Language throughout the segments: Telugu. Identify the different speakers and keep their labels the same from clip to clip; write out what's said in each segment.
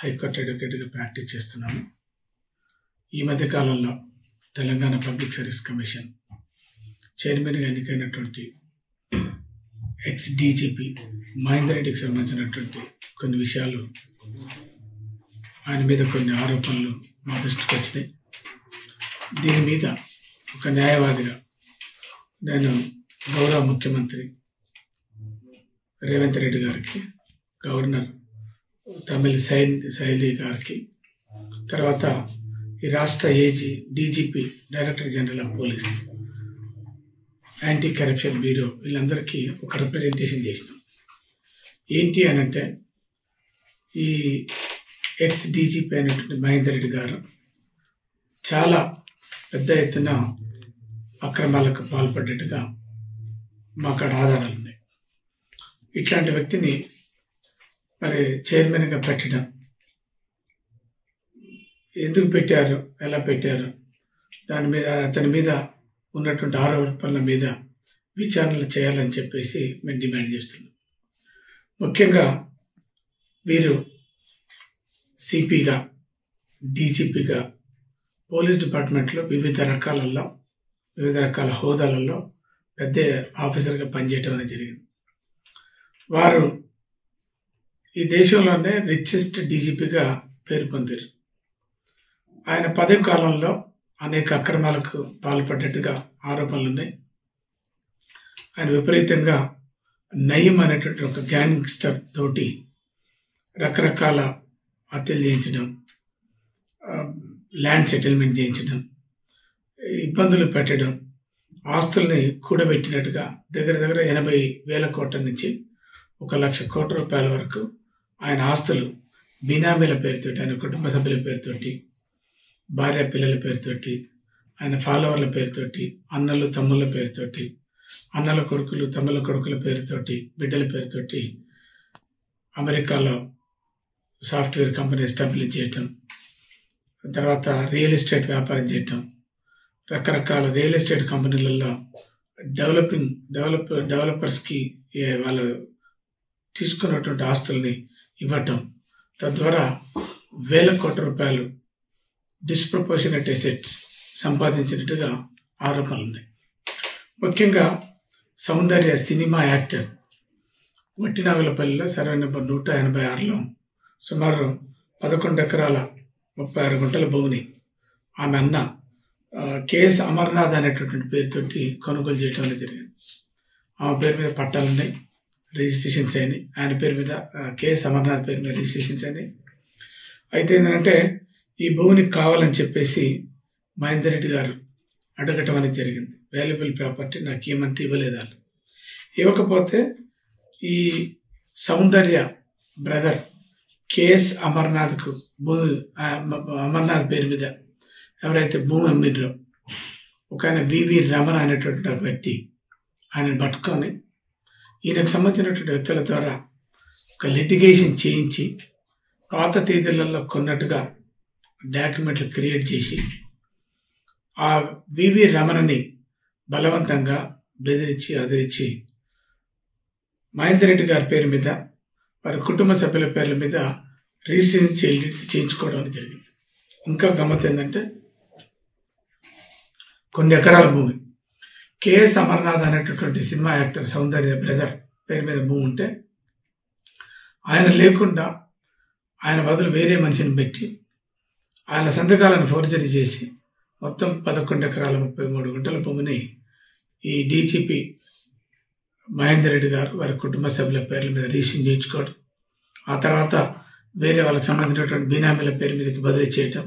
Speaker 1: హైకోర్టు అడ్వకేట్గా ప్రాక్టీస్ చేస్తున్నాను. ఈ మధ్య కాలంలో తెలంగాణ పబ్లిక్ సర్వీస్ కమిషన్ చైర్మన్గా ఎన్నికైనటువంటి ఎక్స్ డీజీపీ మహేందర్ రెడ్డికి సంబంధించినటువంటి కొన్ని విషయాలు, ఆయన మీద కొన్ని ఆరోపణలు మా దృష్టికి వచ్చినాయి. దీని మీద ఒక న్యాయవాదిగా నేను గౌరవ ముఖ్యమంత్రి రేవంత్ రెడ్డి గారికి, గవర్నర్ తమిళసై గారికి, తర్వాత ఈ రాష్ట్ర DGP director general of police, anti corruption bureau, వీళ్ళందరికీ ఒక రిప్రజెంటేషన్ చేసినాం. ఏంటి అని అంటే, ఈ ఎక్స్ డీజీపీ అయినటువంటి మహేందర్ రెడ్డి గారు చాలా పెద్ద ఎత్తున అక్రమాలకు పాల్పడ్డట్టుగా మాకు ఆధారాలు ఉన్నాయి. ఇట్లాంటి వ్యక్తిని మరి చైర్మన్గా పెట్టడం, ఎందుకు పెట్టారు, ఎలా పెట్టారు, దాని మీద అతని మీద ఉన్నటువంటి ఆరోపణల మీద విచారణలు చేయాలని చెప్పేసి మేము డిమాండ్ చేస్తున్నాం. ముఖ్యంగా వీరు సిపిగా, డీజీపీగా పోలీస్ డిపార్ట్మెంట్లో వివిధ రకాల హోదాలలో పెద్ద ఆఫీసర్గా పనిచేయటం అనేది జరిగింది. వారు ఈ దేశంలోనే రిచెస్ట్ డీజీపీగా పేరు పొందారు. ఆయన పదవి కాలంలో అనేక అక్రమాలకు పాల్పడ్డట్టుగా ఆరోపణలు ఉన్నాయి. ఆయన విపరీతంగా నయీం అనేటువంటి ఒక గ్యాంగ్స్టర్ తోటి రకరకాల హత్యలు చేయించడం, ల్యాండ్ సెటిల్మెంట్ చేయించడం, ఇబ్బందులు పెట్టడం, ఆస్తుల్ని కూడబెట్టినట్టుగా దగ్గర 80,000 కోట్ల నుంచి 1,00,000 కోట్ల రూపాయల వరకు ఆయన ఆస్తులు బినామీల పేరుతోటి, ఆయన కుటుంబ సభ్యుల పేరుతోటి, భార్య పిల్లల పేరుతోటి, ఆయన ఫాలోవర్ల పేరుతోటి, అన్నలు తమ్ముళ్ళ పేరుతోటి, అన్నల కొడుకులు తమ్ముళ్ళ కొడుకుల పేరుతోటి, బిడ్డల పేరుతోటి అమెరికాలో సాఫ్ట్వేర్ కంపెనీ ఎస్టాబ్లిష్ చేయటం, తర్వాత రియల్ ఎస్టేట్ వ్యాపారం చేయటం, రకరకాల రియల్ ఎస్టేట్ కంపెనీలలో డెవలపర్స్కి వాళ్ళు తీసుకున్నటువంటి ఆస్తుల్ని ఇవ్వటం, తద్వారా 1,000 కోట్ల రూపాయలు డిస్ప్రపోర్షనేట్ అసెట్స్ సంపాదించినట్టుగా ఆరోపణలు ఉన్నాయి. ముఖ్యంగా సౌందర్య సినిమా యాక్టర్ వట్టినాగులపల్లిలో సర్వే నెంబర్ 186లో సుమారు 11 ఎకరాల 36 గుంటల భూమిని ఆమె అన్న కేఎస్ అమర్నాథ్ అనేటటువంటి పేరుతోటి కొనుగోలు చేయడం అనేది జరిగింది. ఆమె పేరు మీద పట్టాలున్నాయి, రిజిస్ట్రేషన్స్ అయినాయి. ఆయన పేరు మీద కేఎస్ అమర్నాథ్ పేరు మీద రిజిస్ట్రేషన్స్ అయినాయి. అయితే ఏంటంటే, ఈ భూమిని కావాలని చెప్పేసి మహేందర్ రెడ్డి గారు అడగటం అనేది జరిగింది. వాల్యుబుల్ ప్రాపర్టీ నాకు ఏమంటే ఇవ్వలేదు. వాళ్ళు ఇవ్వకపోతే ఈ సౌందర్య బ్రదర్ కేఎస్ అమర్నాథ్కు అమర్నాథ్ పేరు మీద ఎవరైతే భూమి అమ్మినరో ఒక ఆయన వివి రమణ అనేటువంటి ఒక వ్యక్తి ఆయనను పట్టుకొని ఈయనకు సంబంధించినటువంటి వ్యక్తుల ద్వారా ఒక లిటిగేషన్ చేయించి పాత తేదీలలో కొన్నట్టుగా డాక్యుమెంట్లు క్రియేట్ చేసి ఆ వివి రమణని బలవంతంగా బెదిరించి అదిరించి మహేందర్ రెడ్డి గారి పేరు మీద, వారి కుటుంబ సభ్యుల పేర్ల మీద రిజిస్ట్రేషన్ చేయించుకోవడం జరిగింది. ఇంకా గమ్మత్ ఏంటంటే, కొన్ని ఎకరాల భూమి కేఎస్ అమర్నాథ్ అనేటటువంటి సినిమా యాక్టర్ సౌందర్య బ్రదర్ పేరు మీద భూమి ఉంటే, ఆయన లేకుండా ఆయన బదులు వేరే మనిషిని పెట్టి ఆయన సంతకాలను ఫోర్జరీ చేసి మొత్తం 11 ఎకరాల 33 గుంటల భూమిని ఈ డీజీపీ మహేందర్ రెడ్డి గారు వారి కుటుంబ సభ్యుల పేర్ల మీద రిజిస్ట్రేషన్ చేయించుకోవడం, ఆ తర్వాత వేరే వాళ్ళకి సంబంధించినటువంటి బినామీల పేరు మీదకి బదిలీ చేయటం.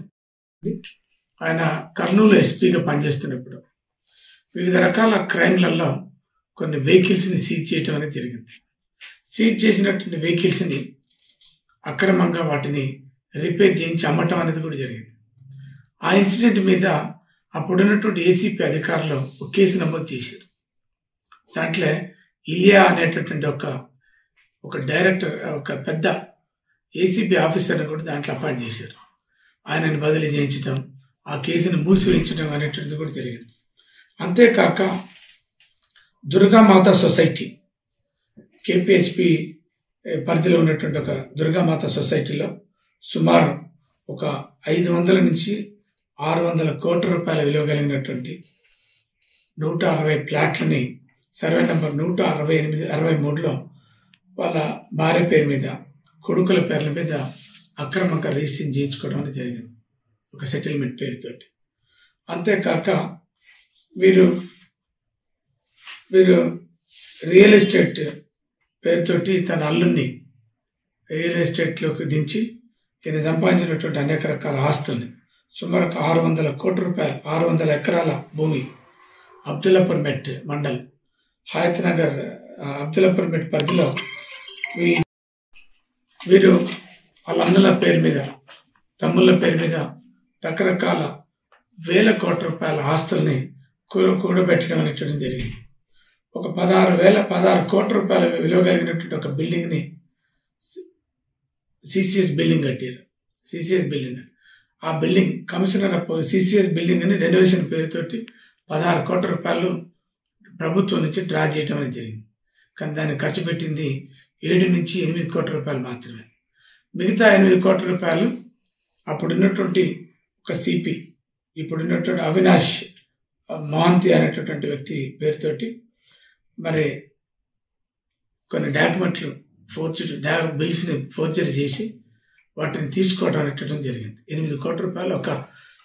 Speaker 1: ఆయన కర్నూలు ఎస్పీగా పనిచేస్తున్నప్పుడు వివిధ రకాల క్రైమ్లలో కొన్ని వెహికల్స్ని సీజ్ చేయటం అనేది జరిగింది. సీజ్ చేసినటువంటి వెహికల్స్ని అక్రమంగా వాటిని రిపేర్ చేయించి అమ్మటం అనేది కూడా జరిగింది. ఆ ఇన్సిడెంట్ మీద అప్పుడున్నటువంటి ఏసీపీ అధికారులు ఒక కేసు నమోదు చేశారు. దాంట్లో ఇలియా అనేటటువంటి ఒక డైరెక్టర్, ఒక పెద్ద ఏసీబీ ఆఫీసర్ని కూడా దాంట్లో అపాయింట్ చేశారు. ఆయనని బదిలీ చేయించడం, ఆ కేసును మూసివేయించడం అనేటువంటిది కూడా జరిగింది. అంతేకాక దుర్గామాత సొసైటీ, కేపీహెచ్పి పరిధిలో ఉన్నటువంటి ఒక దుర్గామాత సొసైటీలో సుమారు ఒక 500 నుంచి 600 కోట్ల రూపాయల విలువ కలిగినటువంటి 160 ప్లాట్లని సర్వే నెంబర్ 168-63లో వాళ్ళ భార్య పేరు మీద, కొడుకుల పేర్ల మీద అక్రమంగా రిజిస్ట్రేషన్ చేయించుకోవడం అనేది జరిగింది ఒక సెటిల్మెంట్ పేరుతోటి. అంతేకాక వీరు రియల్ ఎస్టేట్ పేరుతోటి తన అల్లుని రియల్ ఎస్టేట్లోకి దించి ఈయన సంపాదించినటువంటి అనేక రకాల ఆస్తుల్ని సుమారు 600 కోట్ల రూపాయలు, 600 ఎకరాల భూమి అబ్దుల్లాపూర్ మెట్ మండల్ హయత్ నగర్ అబ్దుల్లాపూర్ మెట్ పరిధిలో వీరు వాళ్ళ అన్నల పేరు మీద, తమ్ముళ్ళ పేరు మీద రకరకాల వేల కోట్ల రూపాయల ఆస్తుల్ని కూడబెట్టడం అనేటువంటి జరిగింది. ఒక 16 కోట్ల రూపాయల విలువ కలిగినటువంటి ఒక బిల్డింగ్ని సిసిఎస్ బిల్డింగ్ కట్టారు. సిసిఎస్ బిల్డింగ్, ఆ బిల్డింగ్ కమిషనర్ సిసిఎస్ బిల్డింగ్ అని రెనోవేషన్ పేరుతోటి 16 కోట్ల రూపాయలు ప్రభుత్వం నుంచి డ్రా చేయడం అనేది జరిగింది. కానీ దాన్ని ఖర్చు పెట్టింది 7 నుంచి 8 కోట్ల రూపాయలు మాత్రమే. మిగతా 8 కోట్ల రూపాయలు అప్పుడున్నటువంటి ఒక సిపి, ఇప్పుడున్నటువంటి అవినాష్ మహాంతి అనేటటువంటి వ్యక్తి పేరుతోటి మరి కొన్ని డాక్యుమెంట్లు బిల్స్ని ఫోర్జరీ చేసి వాటిని తీసుకోవడం అనేటటువంటి జరిగింది. 8 కోట్ల రూపాయలు ఒక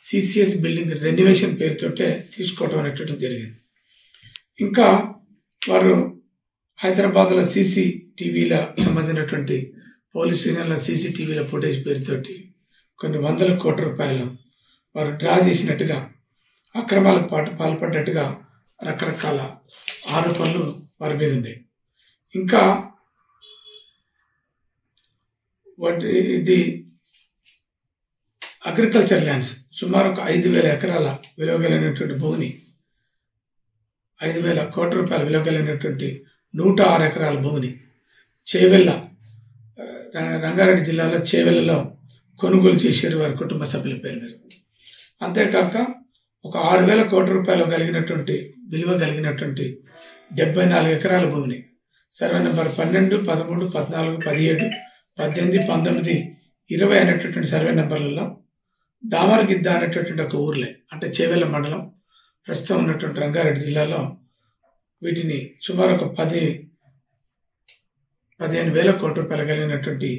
Speaker 1: సిసిఎస్ బిల్డింగ్ రెనోవేషన్ పేరుతోటే తీసుకోవడం అనేటటువంటి జరిగింది. ఇంకా వారు హైదరాబాద్లో CCTVల సంబంధించినటువంటి పోలీస్ స్టేషన్ల CCTVల ఫుటేజ్ పేరుతోటి కొన్ని 100 కోట్ల రూపాయలు వారు డ్రా చేసినట్టుగా, అక్రమాలకు పాల్పడ్డట్టుగా రకరకాల ఆరోపణలు వారి మీద ఉన్నాయి. ఇంకా ఇది అగ్రికల్చర్ ల్యాండ్స్ సుమారు ఒక 5,000 ఎకరాల విలువ కలిగినటువంటి భూమిని, 5,000 కోట్ల రూపాయల విలువ కలిగినటువంటి 106 ఎకరాల భూమిని చేవెళ్ళ, రంగారెడ్డి జిల్లాలో చేవెళ్ళలో కొనుగోలు చేశారు వారి కుటుంబ సభ్యుల పేరు మీద. అంతేకాక ఒక 6,000 కోట్ల రూపాయలు విలువ కలిగినటువంటి 74 ఎకరాల భూమిని సర్వే నెంబర్ 12, 13, 14, 17, 18, 19, 20 అనేటటువంటి సర్వే నెంబర్లలో దామరగిద్ద అనేటటువంటి ఒక ఊర్లే, అంటే చేవెళ్ళ మండలం ప్రస్తుతం ఉన్నటువంటి రంగారెడ్డి జిల్లాలో వీటిని సుమారు ఒక 15,000 కోట్ల రూపాయలు కలిగినటువంటి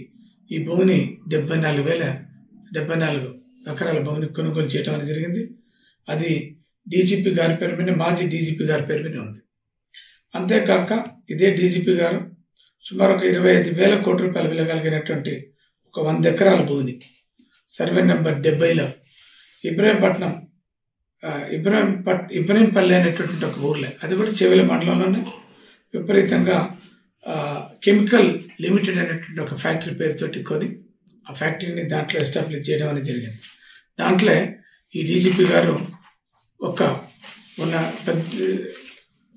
Speaker 1: ఈ భూమిని 74 ఎకరాల భూమిని కొనుగోలు చేయడం అనేది జరిగింది. అది డీజీపీ గారి పేరు మీద, మాజీ డీజీపీ గారి పేరు మీద ఉంది. అంతేకాక ఇదే డీజీపీ గారు సుమారు ఒక 25,000 కోట్ల రూపాయలు విలువ కలిగినటువంటి ఒక 100 ఎకరాల భూమిని సర్వే నెంబర్ 70లో ఇబ్రహీంపల్లి అనేటటువంటి ఒక ఊర్లే, అది కూడా చేవెళ్ళ మండలంలోనే విపరీతంగా కెమికల్ లిమిటెడ్ అనేటువంటి ఒక ఫ్యాక్టరీ పేరుతోటి కొని ఆ ఫ్యాక్టరీని దాంట్లో ఎస్టాబ్లిష్ చేయడం అనేది జరిగింది. దాంట్లో ఈ డీజీపీ గారు ఉన్న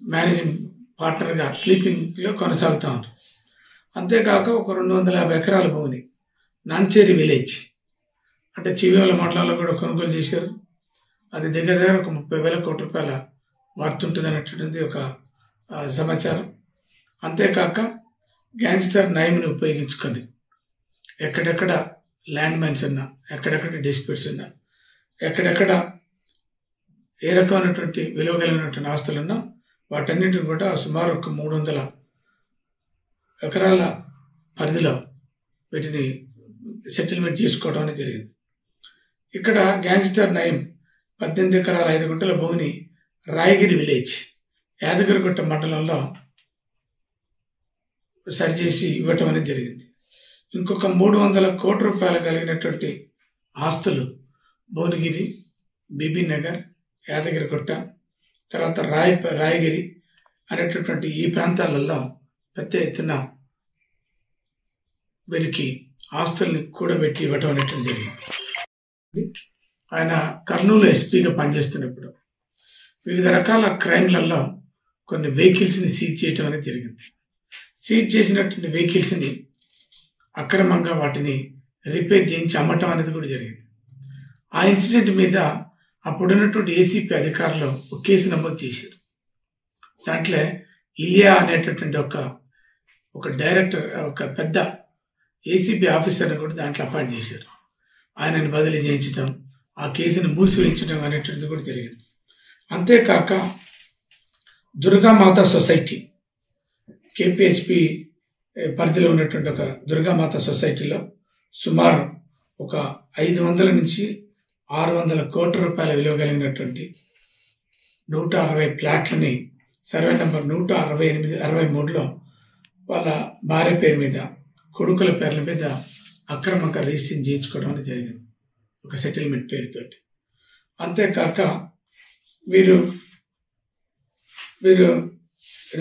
Speaker 1: మేనేజింగ్ పార్ట్నర్గా స్లీపింగ్లో కొనసాగుతూ ఉంటారు. అంతేకాక ఒక 250 ఎకరాల భూమిని నాంచేరి విలేజ్, అంటే చివేల మండలంలో కూడా కొనుగోలు చేశారు. అది దగ్గర ఒక 30,000 కోట్ల రూపాయల వర్త్ ఉంటుంది అనేటువంటిది ఒక సమాచారం. అంతేకాక గ్యాంగ్స్టర్ నైమ్ని ఉపయోగించుకొని ఎక్కడెక్కడ ల్యాండ్ మైన్స్ ఉన్నా, ఎక్కడెక్కడ డిస్ప్యూట్స్ ఉన్నా, ఎక్కడెక్కడ ఏ రకమైనటువంటి విలువ కలిగినటువంటి ఆస్తులున్నా వాటన్నిటిని కూడా సుమారు ఒక 300 ఎకరాల పరిధిలో వీటిని సెటిల్మెంట్ చేసుకోవడం అనేది జరిగింది. ఇక్కడ గ్యాంగ్స్టర్ నైమ్ 18 ఎకరాల 5 గుంటల భూమిని రాయగిరి విలేజ్, యాదగిరిగుట్ట మండలంలో సరిచేసి ఇవ్వటం అనేది జరిగింది. ఇంకొక 300 కోట్ల రూపాయలు కలిగినటువంటి ఆస్తులు భువనగిరి, బీబీ నగర్, యాదగిరిగుట్ట, తర్వాత రాయగిరి అనేటటువంటి ఈ ప్రాంతాలలో పెద్ద ఎత్తున వీరికి ఆస్తుల్ని కూడబెట్టి ఇవ్వటం అనేటువంటి జరిగింది. ఆయన కర్నూలు ఎస్పీగా పనిచేస్తున్నప్పుడు వివిధ రకాల క్రైమ్లలో కొన్ని వెహికల్స్ని సీజ్ చేయటం అనేది జరిగింది. సీజ్ చేసినటువంటి వెహికల్స్ని అక్రమంగా వాటిని రిపేర్ చేయించి అమ్మటం అనేది కూడా జరిగింది. ఆ ఇన్సిడెంట్ మీద అప్పుడున్నటువంటి ఏసీపీ అధికారులు ఒక కేసు నమోదు చేశారు. దాంట్లో ఇలియా అనేటటువంటి ఒక డైరెక్టర్, ఒక పెద్ద ఏసీబీ ఆఫీసర్ని కూడా దాంట్లో అపాయింట్ చేశారు. ఆయనని బదిలీ చేయించడం, ఆ కేసును మూసివేయించడం అనేటువంటిది కూడా జరిగింది. అంతేకాక దుర్గామాత సొసైటీ, కేపీహెచ్పి పరిధిలో ఉన్నటువంటి ఒక దుర్గామాత సొసైటీలో సుమారు ఒక 500 నుంచి 600 కోట్ల రూపాయల విలువ కలిగినటువంటి 160 ప్లాట్లని సర్వే నెంబర్ 168-63లో వాళ్ళ భార్య పేరు మీద, కొడుకుల పేర్ల మీద అక్రమంగా రిజిస్ట్రేషన్ చేయించుకోవడం అనేది జరిగింది ఒక సెటిల్మెంట్ పేరుతోటి. అంతేకాక వీరు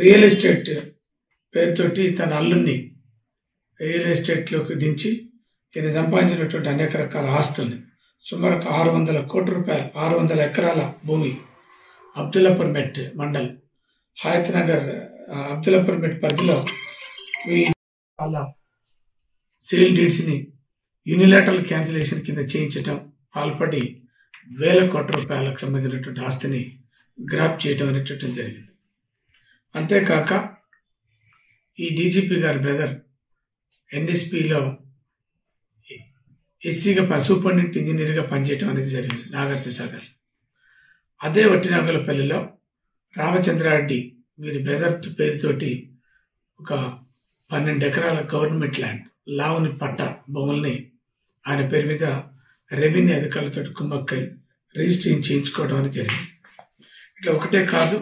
Speaker 1: రియల్ ఎస్టేట్ పేరుతోటి తన అల్లుని రియల్ ఎస్టేట్లోకి దించి ఈయన సంపాదించినటువంటి అనేక రకాల ఆస్తుల్ని సుమారు 600 కోట్ల రూపాయలు, 600 ఎకరాల భూమి అబ్దుల్లాపూర్ మెట్ మండల్, హయత్ నగర్ అబ్దుల్లాపూర్ మెట్ పరిధిలో వాళ్ళ సేల్ డీడ్స్ని యూనిలాటరల్ క్యాన్సిలేషన్ కింద చేయించడం పాల్పడి 1000 కోట్ల రూపాయలకు సంబంధించినటువంటి ఆస్తిని గ్రాప్ చేయడం అనేటటువంటి జరిగింది. అంతేకాక ఈ డీజీపీ గారి బ్రదర్ ఎన్ఎస్పిలో ఎస్సీగా సూపరింటెండెంట్ ఇంజనీర్గా పనిచేయడం అనేది జరిగింది నాగార్జున సాగర్. అదే వట్టినాగులపల్లిలో రామచంద్రారెడ్డి వీరి బ్రదర్ పేరుతోటి ఒక 12 ఎకరాల గవర్నమెంట్ ల్యాండ్ లావుని పట్ట భూముల్ని ఆయన పేరు మీద రెవెన్యూ అధికారులతో కుమ్మక్కై రిజిస్ట్రేషన్ చేయించుకోవడం అనేది జరిగింది. ఇట్లా ఒకటే కాదు,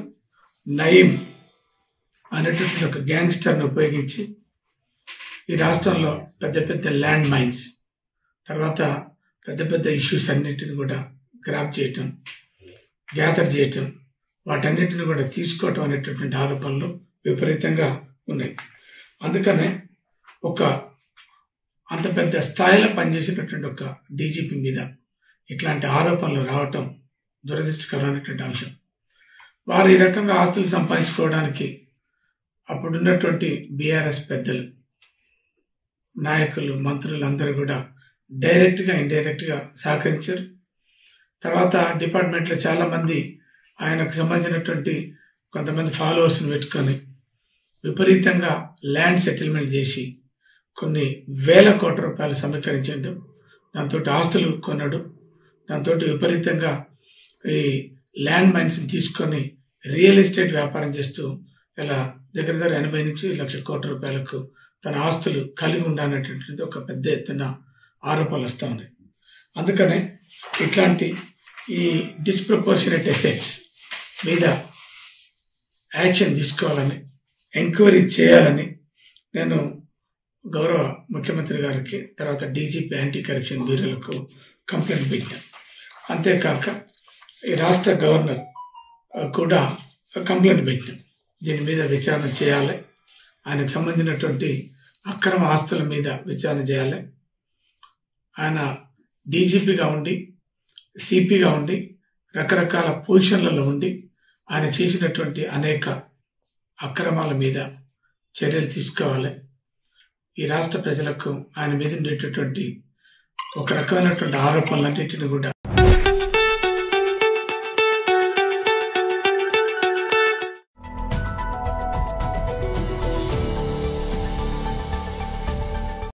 Speaker 1: నయీం అనేటువంటి ఒక గ్యాంగ్స్టర్ని ఉపయోగించి ఈ రాష్ట్రంలో పెద్ద పెద్ద ల్యాండ్ మైన్స్, తర్వాత పెద్ద పెద్ద ఇష్యూస్ అన్నిటిని కూడా గ్రాప్ చేయటం, గ్యాదర్ చేయటం, వాటన్నిటిని కూడా తీసుకోవటం అనేటటువంటి ఆరోపణలు విపరీతంగా ఉన్నాయి. అందుకనే ఒక అంత పెద్ద స్థాయిలో పనిచేసేటటువంటి ఒక డీజీపీ మీద ఇట్లాంటి ఆరోపణలు రావటం దురదృష్టకరమైనటువంటి అంశం. వారు ఈ రకంగా ఆస్తులు సంపాదించుకోవడానికి అప్పుడున్నటువంటి బీఆర్ఎస్ పెద్దలు, నాయకులు, మంత్రులు అందరూ కూడా డైరెక్ట్గా ఇండైరెక్ట్గా సహకరించారు. తర్వాత డిపార్ట్మెంట్లో చాలామంది ఆయనకు సంబంధించినటువంటి కొంతమంది ఫాలోవర్స్ని పెట్టుకొని విపరీతంగా ల్యాండ్ సెటిల్మెంట్ చేసి కొన్ని 1000 కోట్ల రూపాయలు సమీకరించడం, దాంతో ఆస్తులు కొనడు, దాంతో విపరీతంగా ఈ ల్యాండ్ మైన్స్ని తీసుకొని రియల్ ఎస్టేట్ వ్యాపారం చేస్తూ ఇలా దగ్గర 80 నుంచి 1,00,000 కోట్ల రూపాయలకు తన ఆస్తులు కలిగి ఉండనటువంటిది ఒక పెద్ద ఎత్తున ఆరోపణలు వస్తూ ఉన్నాయి. అందుకనే ఇట్లాంటి ఈ డిస్ప్రపోర్షనేట్ అసెట్స్ మీద యాక్షన్ తీసుకోవాలని, ఎంక్వైరీ చేయాలని నేను గౌరవ ముఖ్యమంత్రి గారికి, తర్వాత డీజీపీ యాంటీ కరప్షన్ బ్యూరోలకు కంప్లైంట్ పెట్టాను. అంతేకాక ఈ రాష్ట్ర గవర్నర్ కూడా కంప్లైంట్ పెట్టాను. దీని మీద విచారణ చేయాలి, ఆయనకు సంబంధించినటువంటి అక్రమ ఆస్తుల మీద విచారణ చేయాలి. ఆయన డీజీపీగా ఉండి, సిపిగా ఉండి, రకరకాల పొజిషన్లలో ఉండి ఆయన చేసినటువంటి అనేక అక్రమాల మీద చర్యలు తీసుకోవాలి. ఈ రాష్ట్ర ప్రజలకు ఆయన మీద ఉండేటటువంటి ఒక రకమైనటువంటి ఆరోపణలన్నింటినీ కూడా